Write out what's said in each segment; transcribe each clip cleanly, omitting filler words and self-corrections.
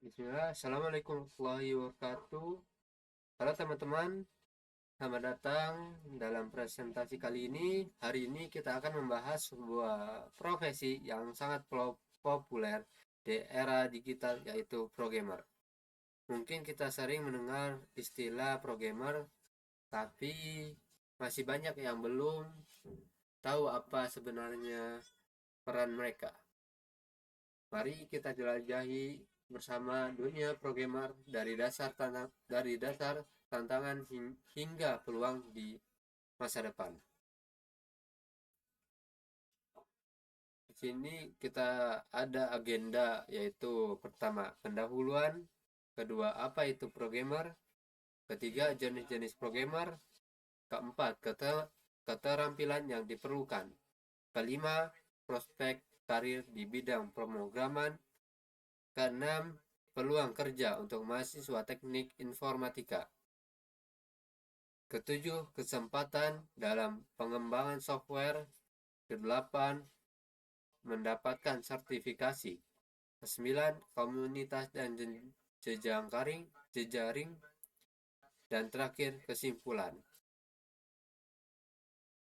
Bismillah, Assalamualaikum warahmatullahi wabarakatuh. Halo teman-teman, selamat datang dalam presentasi kali ini. Hari ini kita akan membahas sebuah profesi yang sangat populer di era digital, yaitu programmer. Mungkin kita sering mendengar istilah programmer, tapi masih banyak yang belum tahu apa sebenarnya peran mereka. Mari kita jelajahi bersama dunia programmer dari dasar tantangan hingga peluang di masa depan. Di sini kita ada agenda, yaitu pertama pendahuluan, kedua apa itu programmer, ketiga jenis-jenis programmer, keempat keterampilan yang diperlukan, kelima prospek karir di bidang pemrograman, keenam peluang kerja untuk mahasiswa teknik informatika, ketujuh kesempatan dalam pengembangan software, kedelapan mendapatkan sertifikasi, kesembilan komunitas dan jejaring, dan terakhir kesimpulan.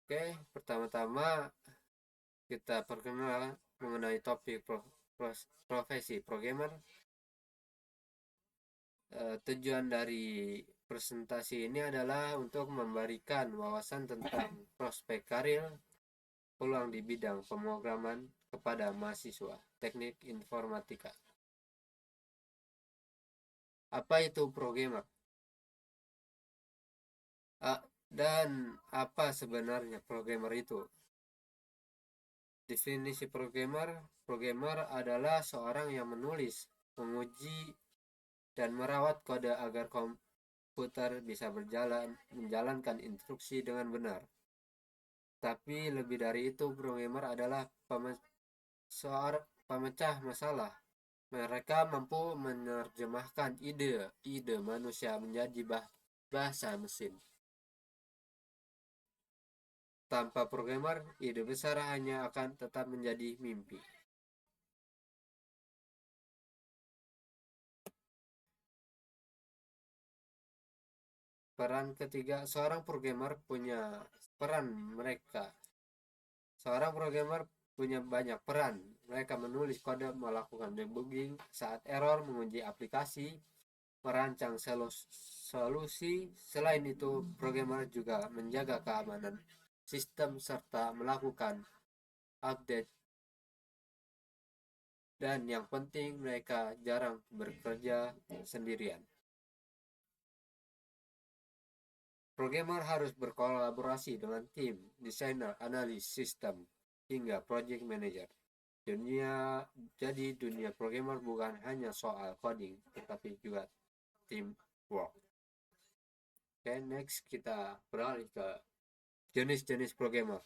Oke, pertama-tama kita perkenalan mengenai topik profesi programmer. Tujuan dari presentasi ini adalah untuk memberikan wawasan tentang prospek karir, peluang di bidang pemrograman kepada mahasiswa teknik informatika. Apa itu programmer? Dan apa sebenarnya programmer itu? Definisi programmer adalah seorang yang menulis, menguji, dan merawat kode agar komputer bisa menjalankan instruksi dengan benar. Tapi lebih dari itu, programmer adalah seorang pemecah masalah. Mereka mampu menerjemahkan ide manusia menjadi bahasa mesin. Tanpa programmer, ide besar hanya akan tetap menjadi mimpi. Peran ketiga, seorang programmer punya peran mereka. Seorang programmer punya banyak peran. Mereka menulis kode, melakukan debugging saat error, menguji aplikasi, merancang solusi. Selain itu, programmer juga menjaga keamanan sistem serta melakukan update. Dan yang penting, mereka jarang bekerja sendirian. Programmer harus berkolaborasi dengan tim, desainer, analis sistem, hingga project manager. Dunia programmer bukan hanya soal coding, tetapi juga teamwork. Oke, next kita beralih ke jenis-jenis programmer.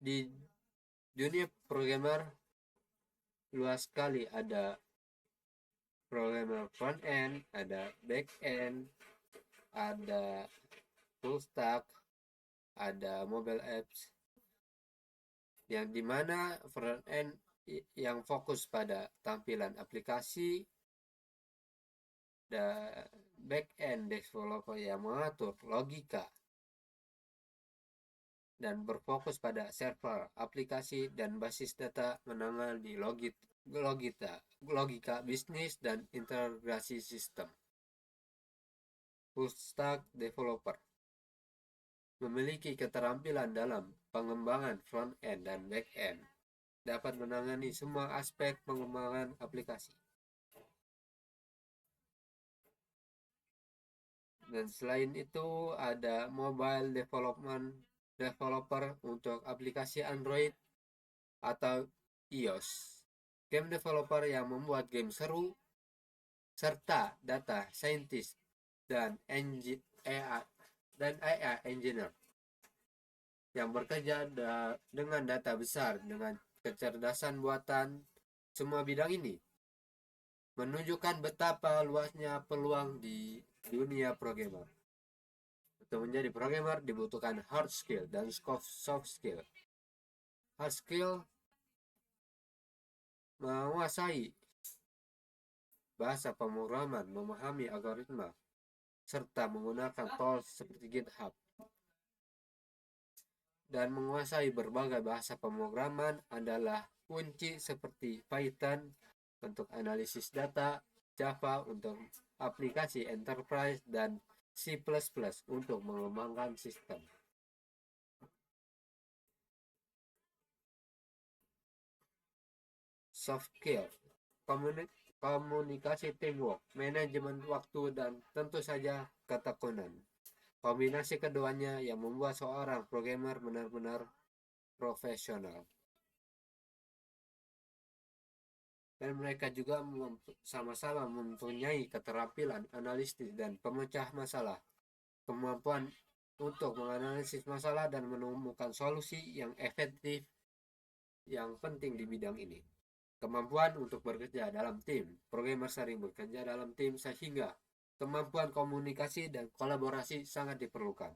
Di dunia programmer luas sekali, ada programmer front end, ada back end, ada full stack, ada mobile apps, yang dimana front end yang fokus pada tampilan aplikasi, dan back end developer yang mengatur logika dan berfokus pada server aplikasi dan basis data, menangani logika bisnis dan integrasi sistem. Full stack developer memiliki keterampilan dalam pengembangan front end dan back end, dapat menangani semua aspek pengembangan aplikasi. Dan selain itu ada mobile developer untuk aplikasi Android atau iOS. Game developer yang membuat game seru, serta data scientist dan AI engineer yang bekerja dengan data besar dengan kecerdasan buatan. Semua bidang ini menunjukkan betapa luasnya peluang di dunia programmer. Untuk menjadi programmer dibutuhkan hard skill dan soft skill. Hard skill menguasai bahasa pemrograman, memahami algoritma, serta menggunakan tools seperti GitHub, dan menguasai berbagai bahasa pemrograman adalah kunci seperti Python untuk analisis data, Java untuk aplikasi enterprise, dan C++ untuk mengembangkan sistem. Soft skill, komunikasi, teamwork, manajemen waktu, dan tentu saja ketekunan. Kombinasi keduanya yang membuat seorang programmer benar-benar profesional. Dan mereka juga sama-sama mempunyai keterampilan analisis dan pemecah masalah, kemampuan untuk menganalisis masalah dan menemukan solusi yang efektif yang penting di bidang ini. Kemampuan untuk bekerja dalam tim. Programmer sering bekerja dalam tim sehingga kemampuan komunikasi dan kolaborasi sangat diperlukan.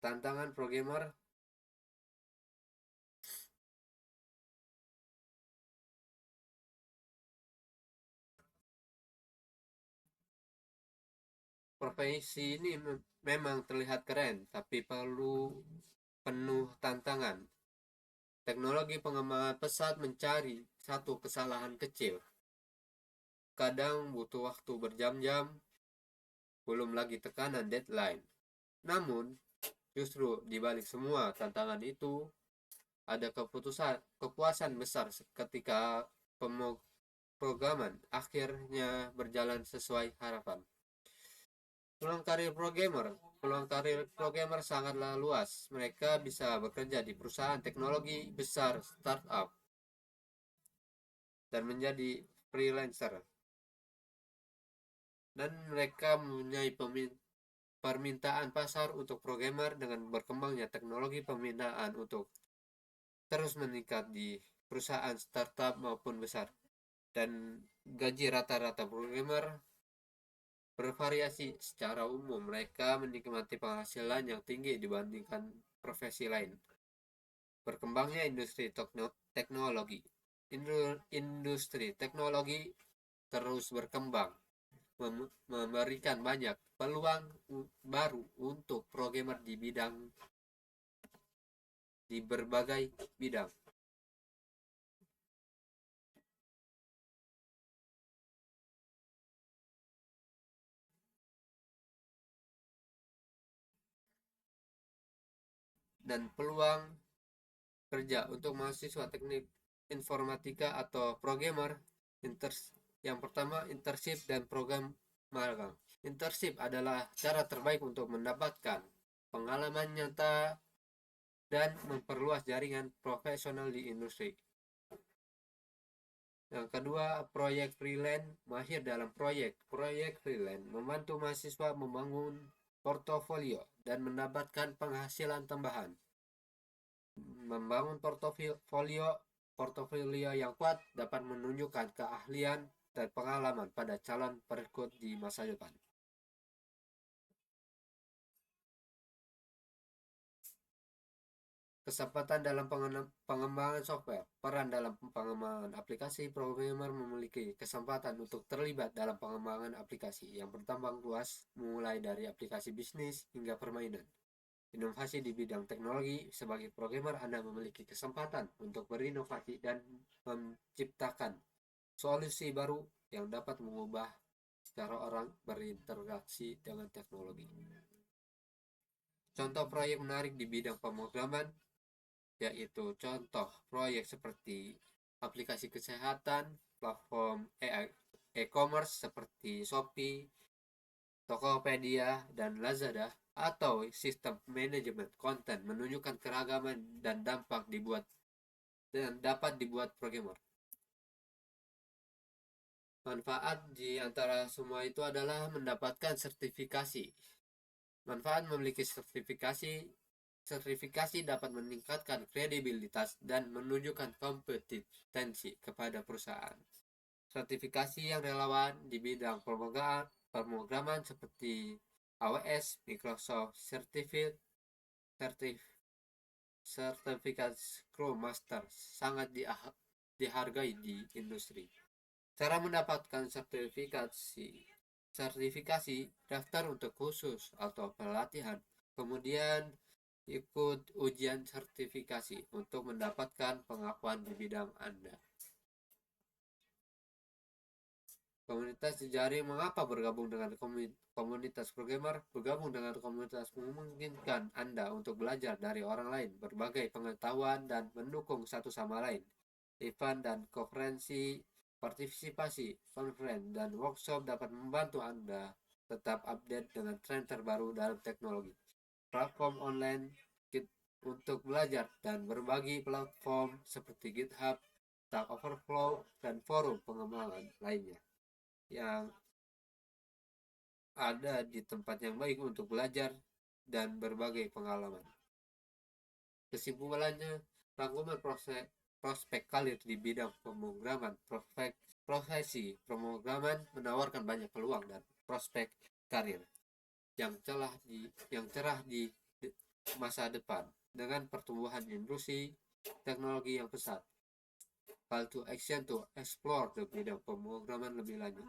Tantangan programmer. Profesi ini memang terlihat keren, tapi perlu penuh tantangan. Teknologi pengembangan pesat mencari satu kesalahan kecil. Kadang butuh waktu berjam-jam, belum lagi tekanan deadline. Namun, justru di balik semua tantangan itu, ada kepuasan besar ketika pemrograman akhirnya berjalan sesuai harapan. Peluang karir programmer sangatlah luas. Mereka bisa bekerja di perusahaan teknologi besar, startup, dan menjadi freelancer. Dan mereka mempunyai permintaan pasar untuk programmer dengan berkembangnya teknologi. Permintaan untuk terus meningkat di perusahaan startup maupun besar. Dan gaji rata-rata programmer bervariasi. Secara umum, mereka menikmati penghasilan yang tinggi dibandingkan profesi lain. Berkembangnya industri teknologi. Industri teknologi terus berkembang, memberikan banyak peluang baru untuk programmer di berbagai bidang. Dan peluang kerja untuk mahasiswa teknik informatika atau programmer. Yang pertama, internship dan program magang. Internship adalah cara terbaik untuk mendapatkan pengalaman nyata dan memperluas jaringan profesional di industri. Yang kedua, proyek freelance. Mahir dalam proyek freelance membantu mahasiswa membangun portofolio dan mendapatkan penghasilan tambahan. Membangun portofolio yang kuat dapat menunjukkan keahlian dan pengalaman pada calon perekrut di masa depan. Kesempatan dalam pengembangan software. Peran dalam pengembangan aplikasi. Programmer memiliki kesempatan untuk terlibat dalam pengembangan aplikasi yang berkembang luas, mulai dari aplikasi bisnis hingga permainan. Inovasi di bidang teknologi. Sebagai programmer, Anda memiliki kesempatan untuk berinovasi dan menciptakan solusi baru yang dapat mengubah cara orang berinteraksi dengan teknologi. Contoh proyek menarik di bidang pemrograman yaitu contoh proyek seperti aplikasi kesehatan, platform e-commerce seperti Shopee, Tokopedia, dan Lazada, atau sistem manajemen konten menunjukkan keragaman dan dapat dibuat programmer. Manfaat di antara semua itu adalah mendapatkan sertifikasi. Manfaat memiliki sertifikasi dapat meningkatkan kredibilitas dan menunjukkan kompetensi kepada perusahaan. Sertifikasi yang relevan di bidang pemrograman seperti AWS, Microsoft sertifikat Scrum Master sangat dihargai di industri. Cara mendapatkan sertifikasi, daftar untuk khusus atau pelatihan, kemudian ikut ujian sertifikasi untuk mendapatkan pengakuan di bidang Anda. Komunitas jejaring. Mengapa bergabung dengan komunitas programmer? Bergabung dengan komunitas memungkinkan Anda untuk belajar dari orang lain, berbagai pengetahuan, dan mendukung satu sama lain. Event dan konferensi, partisipasi, konferensi, dan workshop dapat membantu Anda tetap update dengan tren terbaru dalam teknologi. Platform online untuk belajar dan berbagi, platform seperti GitHub, Stack Overflow, dan forum pengembangan lainnya yang ada di tempat yang baik untuk belajar dan berbagai pengalaman. Kesimpulannya, rangkuman prospek karir di bidang pemrograman. Profesi pemrograman menawarkan banyak peluang dan prospek karir yang cerah di masa depan dengan pertumbuhan industri teknologi yang pesat. Call to action to explore the bidang pemrograman lebih lanjut.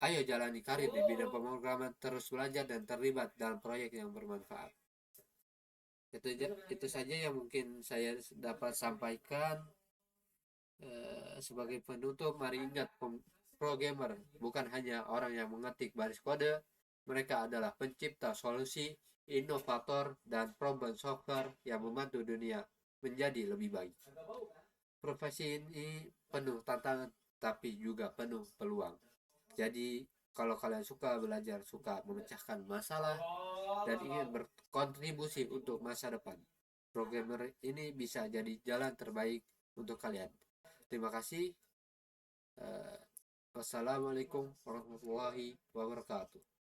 Ayo jalani karir di bidang pemrograman, terus belajar dan terlibat dalam proyek yang bermanfaat. Itu saja yang mungkin saya dapat sampaikan. Sebagai penutup, mari ingat, programmer bukan hanya orang yang mengetik baris kode. Mereka adalah pencipta solusi, inovator, dan problem solver yang membantu dunia menjadi lebih baik. Profesi ini penuh tantangan tapi juga penuh peluang. Jadi kalau kalian suka belajar, suka memecahkan masalah, dan ingin berkontribusi untuk masa depan, programmer ini bisa jadi jalan terbaik untuk kalian. Terima kasih. Wassalamualaikum warahmatullahi wabarakatuh.